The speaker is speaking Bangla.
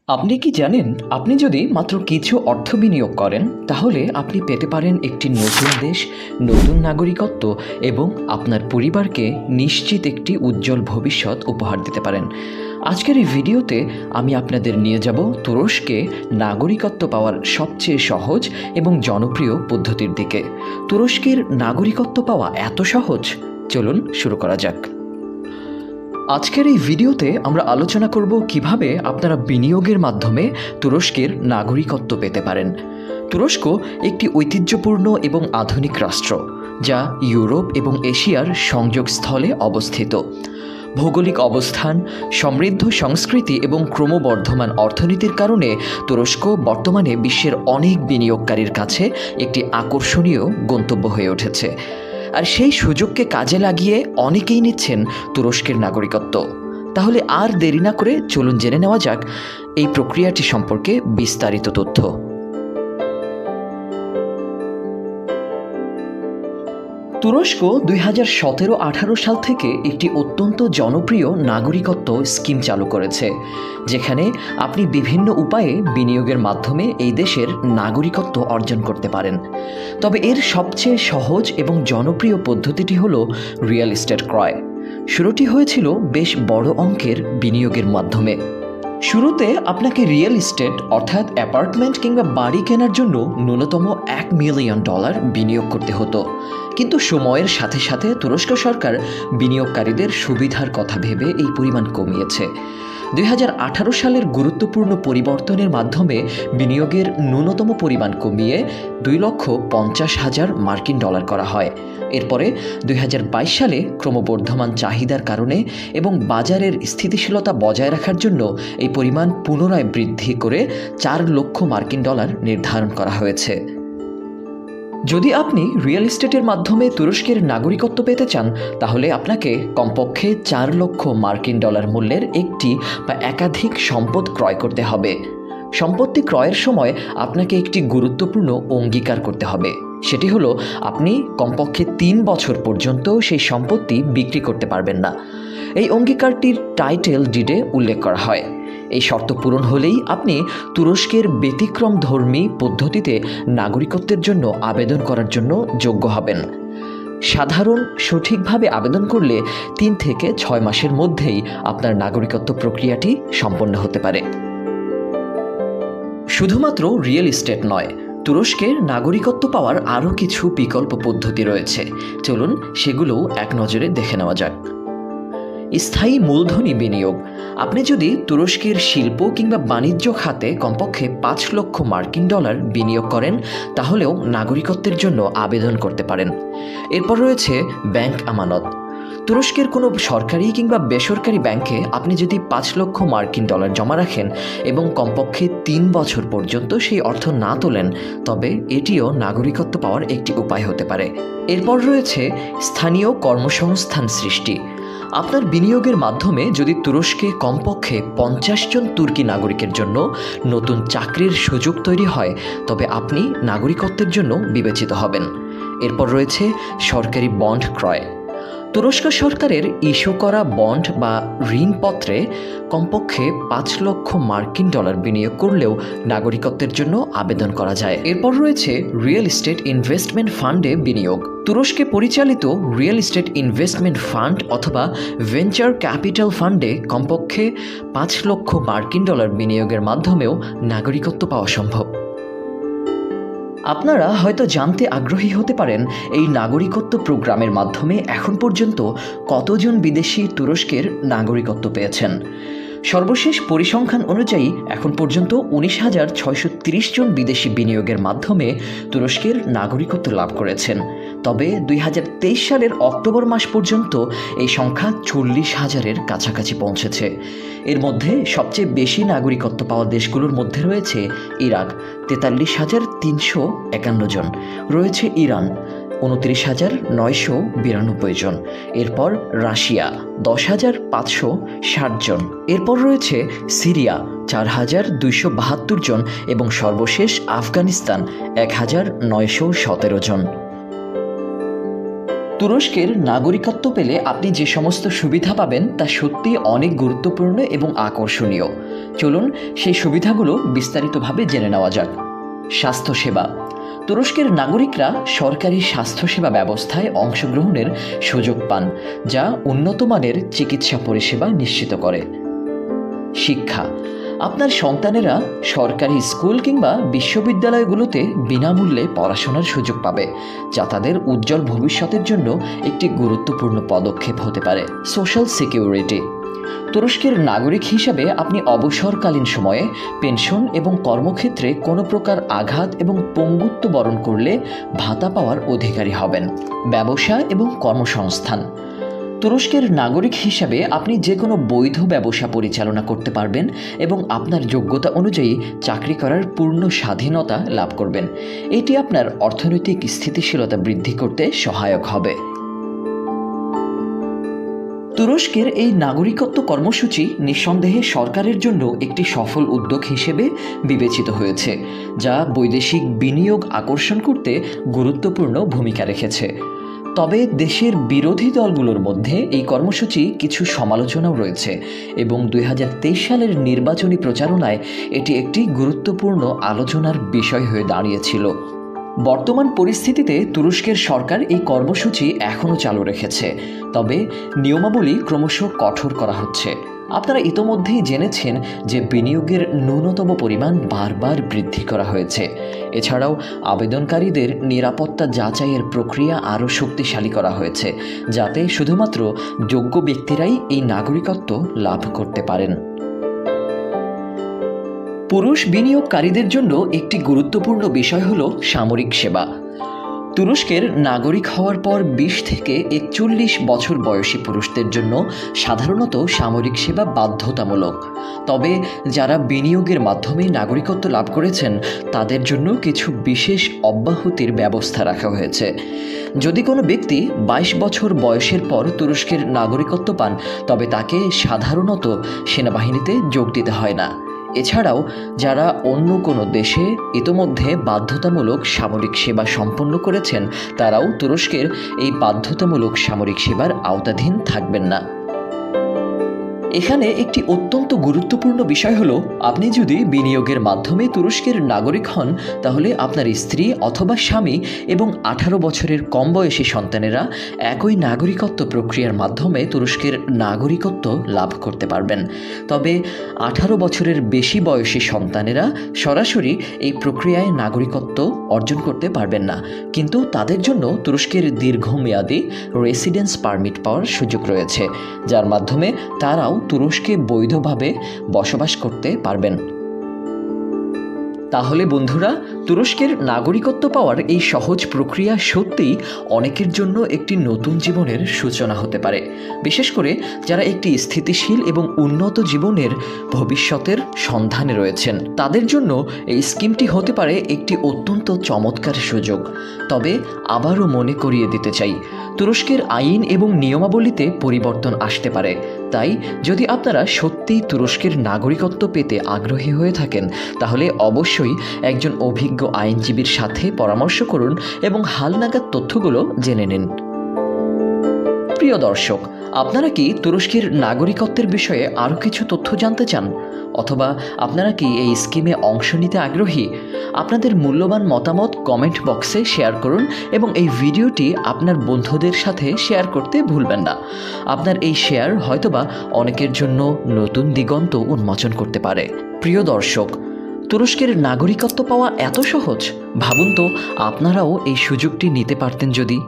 আপনি কি জানেন, আপনি যদি মাত্র কিছু অর্থ বিনিয়োগ করেন তাহলে আপনি পেতে পারেন একটি নতুন দেশ, নতুন নাগরিকত্ব এবং আপনার পরিবারকে নিশ্চিত একটি উজ্জ্বল ভবিষ্যৎ উপহার দিতে পারেন। আজকের এই ভিডিওতে আমি আপনাদের নিয়ে যাব তুরস্কে নাগরিকত্ব পাওয়ার সবচেয়ে সহজ এবং জনপ্রিয় পদ্ধতির দিকে। তুরস্কের নাগরিকত্ব পাওয়া এত সহজ? চলুন শুরু করা যাক। আজকের এই ভিডিওতে আমরা আলোচনা করব কিভাবে আপনারা বিনিয়োগের মাধ্যমে তুরস্কের নাগরিকত্ব পেতে পারেন। তুরস্ক একটি ঐতিহ্যপূর্ণ এবং আধুনিক রাষ্ট্র, যা ইউরোপ এবং এশিয়ার সংযোগস্থলে অবস্থিত। ভৌগোলিক অবস্থান, সমৃদ্ধ সংস্কৃতি এবং ক্রমবর্ধমান অর্থনীতির কারণে তুরস্ক বর্তমানে বিশ্বের অনেক বিনিয়োগকারীর কাছে একটি আকর্ষণীয় গন্তব্য হয়ে উঠেছে। আর সেই সুযোগকে কাজে লাগিয়ে অনেকেই নিচ্ছেন তুরস্কের নাগরিকত্ব। তাহলে আর দেরি না করে চলুন জেনে নেওয়া যাক এই প্রক্রিয়াটি সম্পর্কে বিস্তারিত তথ্য। তুরস্ক 2017-18 সাল থেকে একটি অত্যন্ত জনপ্রিয় নাগরিকত্ব স্কিম চালু করেছে, যেখানে আপনি বিভিন্ন উপায়ে বিনিয়োগের মাধ্যমে এই দেশের নাগরিকত্ব অর্জন করতে পারেন। তবে এর সবচেয়ে সহজ এবং জনপ্রিয় পদ্ধতিটি হল রিয়েল এস্টেট ক্রয়। শুরুটি হয়েছিল বেশ বড় অঙ্কের বিনিয়োগের মাধ্যমে। শুরুতে আপনাকে রিয়েল এস্টেট অর্থাৎ অ্যাপার্টমেন্ট কিংবা বাড়ি কেনার জন্য ন্যূনতম $1 মিলিয়ন বিনিয়োগ করতে হতো। কিন্তু সময়ের সাথে সাথে তুরস্ক সরকার বিনিয়োগকারীদের সুবিধার কথা ভেবে এই পরিমাণ কমিয়েছে। 2018 সালের গুরুত্বপূর্ণ পরিবর্তনের মাধ্যমে বিনিয়োগের ন্যূনতম পরিমাণ কমিয়ে $2,50,000 করা হয়। এরপরে 2022 সালে ক্রমবর্ধমান চাহিদার কারণে এবং বাজারের স্থিতিশীলতা বজায় রাখার জন্য এই পরিমাণ পুনরায় বৃদ্ধি করে $4 লক্ষ নির্ধারণ করা হয়েছে। যদি আপনি রিয়েল এস্টেটের মাধ্যমে তুরস্কের নাগরিকত্ব পেতে চান, তাহলে আপনাকে কমপক্ষে $4 লক্ষ মূল্যের একটি বা একাধিক সম্পদ ক্রয় করতে হবে। সম্পত্তি ক্রয়ের সময় আপনাকে একটি গুরুত্বপূর্ণ অঙ্গীকার করতে হবে। সেটি হলো, আপনি কমপক্ষে 3 বছর পর্যন্ত সেই সম্পত্তি বিক্রি করতে পারবেন না। এই অঙ্গীকারটির টাইটেল ডিডে উল্লেখ করা হয়। এই শর্ত পূরণ হলেই আপনি তুরস্কের ব্যতিক্রমধর্মী পদ্ধতিতে নাগরিকত্বের জন্য আবেদন করার জন্য যোগ্য হবেন। সঠিকভাবে আবেদন করলে 3 থেকে 6 মাসের মধ্যেই আপনার নাগরিকত্ব প্রক্রিয়াটি সম্পন্ন হতে পারে। শুধুমাত্র রিয়েল এস্টেট নয়, তুরস্কের নাগরিকত্ব পাওয়ার আরও কিছু বিকল্প পদ্ধতি রয়েছে। চলুন সেগুলোও এক নজরে দেখে নেওয়া যাক। স্থায়ী মূলধনী বিনিয়োগ। আপনি যদি তুরস্কের শিল্প কিংবা বাণিজ্য খাতে কমপক্ষে $5 লক্ষ বিনিয়োগ করেন, তাহলেও নাগরিকত্বের জন্য আবেদন করতে পারেন। এরপর রয়েছে ব্যাংক আমানত। তুরস্কের কোনো সরকারি কিংবা বেসরকারি ব্যাংকে আপনি যদি $5 লক্ষ জমা রাখেন এবং কমপক্ষে 3 বছর পর্যন্ত সেই অর্থ না তোলেন, তবে এটিও নাগরিকত্ব পাওয়ার একটি উপায় হতে পারে। এরপর রয়েছে স্থানীয় কর্মসংস্থান সৃষ্টি। আপনার বিনিয়োগের মাধ্যমে যদি তুরস্কে কমপক্ষে 50 জন তুর্কি নাগরিকের জন্য নতুন চাকরির সুযোগ তৈরি হয়, তবে আপনি নাগরিকত্বের জন্য বিবেচিত হবেন। এরপর রয়েছে সরকারি বন্ড ক্রয়। তুরস্ক সরকারের ইস্যু করা বন্ড বা ঋণপত্রে কমপক্ষে $5 লক্ষ বিনিয়োগ করলেও নাগরিকত্বের জন্য আবেদন করা যায়। এরপর রয়েছে রিয়েল এস্টেট ইনভেস্টমেন্ট ফান্ডে বিনিয়োগ। তুরস্কে পরিচালিত রিয়েল এস্টেট ইনভেস্টমেন্ট ফান্ড অথবা ভেঞ্চার ক্যাপিটাল ফান্ডে কমপক্ষে $5 লক্ষ বিনিয়োগের মাধ্যমেও নাগরিকত্ব পাওয়া সম্ভব। আপনারা হয়তো জানতে আগ্রহী হতে পারেন, এই নাগরিকত্ব প্রোগ্রামের মাধ্যমে এখন পর্যন্ত কতজন বিদেশি তুরস্কের নাগরিকত্ব পেয়েছেন। সর্বশেষ পরিসংখ্যান অনুযায়ী এখন পর্যন্ত 19,630 জন বিদেশি বিনিয়োগের মাধ্যমে তুরস্কের নাগরিকত্ব লাভ করেছেন। তবে 2023 সালের অক্টোবর মাস পর্যন্ত এই সংখ্যা 40,000-এর কাছাকাছি পৌঁছেছে। এর মধ্যে সবচেয়ে বেশি নাগরিকত্ব পাওয়া দেশগুলোর মধ্যে রয়েছে ইরাক 43,351 জন, রয়েছে ইরান 29,992 জন, এরপর রাশিয়া 10,560 জন, এরপর রয়েছে সিরিয়া 4,272 জন এবং সর্বশেষ আফগানিস্তান 1,917 জন। তুরস্কের নাগরিকত্ব পেলে আপনি যে সমস্ত সুবিধা পাবেন তা সত্যি অনেক গুরুত্বপূর্ণ এবং আকর্ষণীয়। চলুন সেই সুবিধাগুলো বিস্তারিতভাবে জেনে নেওয়া যাক। স্বাস্থ্যসেবা। তুরস্কের নাগরিকরা সরকারি স্বাস্থ্যসেবা ব্যবস্থায় অংশগ্রহণের সুযোগ পান, যা উন্নত মানের চিকিৎসা পরিষেবা নিশ্চিত করে। শিক্ষা। আপনার সন্তানেরা সরকারি স্কুল কিংবা বিশ্ববিদ্যালয়গুলোতে বিনামূল্যে পড়াশোনার সুযোগ পাবে, যা তাদের উজ্জ্বল ভবিষ্যতের জন্য একটি গুরুত্বপূর্ণ পদক্ষেপ হতে পারে। Social security. তুরস্কের নাগরিক হিসাবে আপনি অবসরকালীন সময়ে পেনশন এবং কর্মক্ষেত্রে কোনো প্রকার আঘাত এবং পঙ্গুত্ব বরণ করলে ভাতা পাওয়ার অধিকারী হবেন। ব্যবসা এবং কর্মসংস্থান। তুরস্কের নাগরিক হিসাবে আপনি যে কোনো বৈধ ব্যবসা পরিচালনা করতে পারবেন এবং আপনার যোগ্যতা অনুযায়ী চাকরি করার পূর্ণ স্বাধীনতা লাভ করবেন। এটি আপনার অর্থনৈতিক স্থিতিশীলতা বৃদ্ধি করতে সহায়ক হবে। তুরস্কের এই নাগরিকত্ব কর্মসূচি নিঃসন্দেহে সরকারের জন্য একটি সফল উদ্যোগ হিসেবে বিবেচিত হয়েছে, যা বৈদেশিক বিনিয়োগ আকর্ষণ করতে গুরুত্বপূর্ণ ভূমিকা রেখেছে। তবে দেশের বিরোধী দলগুলোর মধ্যে এই কর্মসূচি কিছু সমালোচনাও রয়েছে এবং 2023 সালের নির্বাচনী প্রচারণায় এটি একটি গুরুত্বপূর্ণ আলোচনার বিষয় হয়ে দাঁড়িয়েছিল। বর্তমান পরিস্থিতিতে তুরস্কের সরকার এই কর্মসূচি এখনও চালু রেখেছে, তবে নিয়মাবলী ক্রমশ কঠোর করা হচ্ছে। আপনারা ইতোমধ্যেই জেনেছেন যে বিনিয়োগের ন্যূনতম পরিমাণ বারবার বৃদ্ধি করা হয়েছে। এছাড়াও আবেদনকারীদের নিরাপত্তা যাচাইয়ের প্রক্রিয়া আরও শক্তিশালী করা হয়েছে, যাতে শুধুমাত্র যোগ্য ব্যক্তিরাই এই নাগরিকত্ব লাভ করতে পারেন। পুরুষ বিনিয়োগকারীদের জন্য একটি গুরুত্বপূর্ণ বিষয় হল সামরিক সেবা। তুরস্কের নাগরিক হওয়ার পর 20 থেকে 41 বছর বয়সী পুরুষদের জন্য সাধারণত সামরিক সেবা বাধ্যতামূলক। তবে যারা বিনিয়োগের মাধ্যমে নাগরিকত্ব লাভ করেছেন তাদের জন্য কিছু বিশেষ অব্যাহতির ব্যবস্থা রাখা হয়েছে। যদি কোনো ব্যক্তি 22 বছর বয়সের পর তুরস্কের নাগরিকত্ব পান, তবে তাকে সাধারণত সেনাবাহিনীতে যোগ দিতে হয় না। এছাড়াও যারা অন্য কোনো দেশে ইতোমধ্যে বাধ্যতামূলক সামরিক সেবা সম্পন্ন করেছেন, তারাও তুরস্কের এই বাধ্যতামূলক সামরিক সেবার আওতাধীন থাকবেন না। এখানে একটি অত্যন্ত গুরুত্বপূর্ণ বিষয় হলো, আপনি যদি বিনিয়োগের মাধ্যমে তুরস্কের নাগরিক হন, তাহলে আপনার স্ত্রী অথবা স্বামী এবং 18 বছরের কম বয়সী সন্তানেরা একই নাগরিকত্ব প্রক্রিয়ার মাধ্যমে তুরস্কের নাগরিকত্ব লাভ করতে পারবেন। তবে 18 বছরের বেশি বয়সী সন্তানেরা সরাসরি এই প্রক্রিয়ায় নাগরিকত্ব অর্জন করতে পারবেন না, কিন্তু তাদের জন্য তুরস্কের দীর্ঘমেয়াদী রেসিডেন্স পারমিট পাওয়ার সুযোগ রয়েছে, যার মাধ্যমে তারাও তুরস্কে বৈধভাবে বসবাস করতে পারবেন। তাহলে বন্ধুরা, তুরস্কের নাগরিকত্ব পাওয়ার এই সহজ প্রক্রিয়া সত্যিই অনেকের জন্য একটি নতুন জীবনের সূচনা হতে পারে, বিশেষ করে যারা একটি স্থিতিশীল এবং উন্নত জীবনের ভবিষ্যতের সন্ধানে রয়েছেন। তাদের জন্য এই স্কিমটি হতে পারে একটি অত্যন্ত চমৎকার সুযোগ। তবে আবারও মনে করিয়ে দিতে চাই, তুরস্কের আইন এবং নিয়মাবলীতে পরিবর্তন আসতে পারে। তাই যদি আপনারা সত্যিই তুরস্কের নাগরিকত্ব পেতে আগ্রহী হয়ে থাকেন, তাহলে অবশ্যই একজন অভিজ্ঞ আইনজীবীর সাথে পরামর্শ করুন এবং হালনাগাদ তথ্যগুলো জেনে নিন। প্রিয় দর্শক, আপনারা কি তুরস্কের নাগরিকত্বের বিষয়ে আরও কিছু তথ্য জানতে চান, অথবা আপনারা কি এই স্কিমে অংশ নিতে আগ্রহী? আপনাদের মূল্যবান মতামত কমেন্ট বক্সে শেয়ার করুন এবং এই ভিডিওটি আপনার বন্ধুদের সাথে শেয়ার করতে ভুলবেন না। আপনার এই শেয়ার হয়তোবা অনেকের জন্য নতুন দিগন্ত উন্মোচন করতে পারে। প্রিয় দর্শক, তুরস্কের নাগরিকত্ব পাওয়া এত সহজ? ভাবুন তো, আপনারাও এই সুযোগটি নিতে পারতেন যদি।